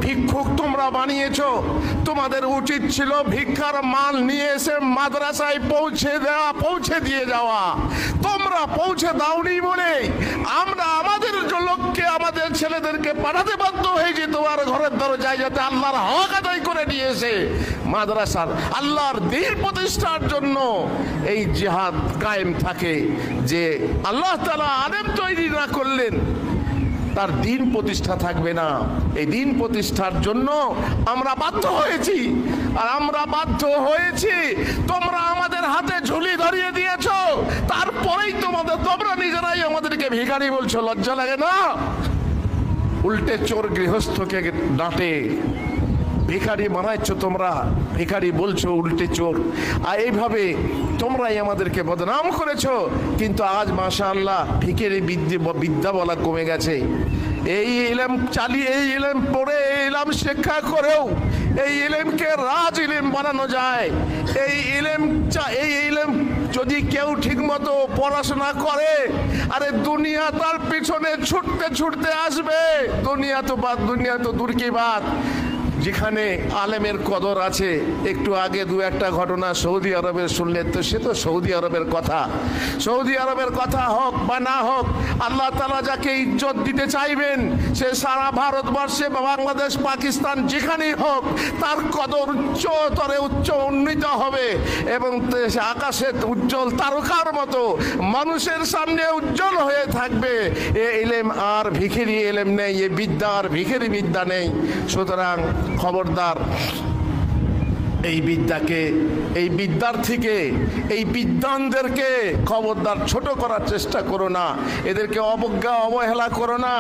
ভিক্ষুক তোমরা বানিয়েছো। তোমাদের উচিত ছিল ভিক্ষার মাল নিয়ে এসে মাদ্রাসায় পৌঁছে দিয়ে যাওয়া। তোমরা পৌঁছে দাওনি বলে আমরা আমাদের লোককে, আমাদের ছেলেদেরকে পাঠাতে বাধ্য হয়েছি তোমার ঘরের দরজায়, যাতে আল্লাহর হক আদায় করে নিয়েছে মাদ্রাসার আল্লাহর দ্বীন প্রতিষ্ঠার জন্য এই জিহাদ কায়েম থাকে। যে আল্লাহ তাআলা আলেম তৈরি না করলেন তার দ্বীন প্রতিষ্ঠা থাকবে না। এই দ্বীন প্রতিষ্ঠার জন্য আমরা বাধ্য হয়েছি। আর আমরা বাধ্য হয়েছি, তোমরা আমাদের হাতে ঝুলি ধরিয়ে দিয়েছো, তারপরেই তোমরা নিজেরাই আমাদেরকে ভিখারি বলছো। লজ্জা লাগে না? উল্টে চোর গৃহস্থকে ডাঁটে, ভিখারি বানাচ্ছ তোমরা, ভিখারি বলছো, উল্টে চোর। আর এইভাবে তোমরাই আমাদেরকে বদনাম করেছো। কিন্তু আজ মাশাআল্লাহ ভিখারি বিদ্যা বলা কমে গেছে। এই ইলম চালিয়ে, এই ইলম পড়ে, এই ইলম শিক্ষা করেও এই ইলমকে রাজ ইলম বানানো যায়। এই ইলম যদি কেউ ঠিক মতো পড়াশোনা করে, আরে দুনিয়া তার পিছনে ছুটতে ছুটতে আসবে। দুনিয়া তো দূর কি বাত। যেখানে আলেমের কদর আছে। একটু আগে দু একটা ঘটনা সৌদি আরবের শুনলেন, তো সে তো সৌদি আরবের কথা। সৌদি আরবের কথা হোক বা না হোক, আল্লাহ তাআলা যাকে ইজ্জত দিতে চাইবেন সে সারা ভারতবর্ষে বা বাংলাদেশ, পাকিস্তান যেখানেই হোক তার কদর উচ্চতরে উন্নীত হবে এবং আকাশে উজ্জ্বল তারকার মতো মানুষের সামনে উজ্জ্বল হয়ে থাকবে। এ ইলম আর ভিখারি ইলম নেই, এ বিদ্যা আর ভিখারি বিদ্যা নেই। সুতরাং খবরদার, এই বিদ্যাকে, এই বিদ্যার্থীকে, এই বিদ্বানদেরকে খবরদার ছোট করার চেষ্টা করো না। এদেরকে অবজ্ঞা অবহেলা করো না।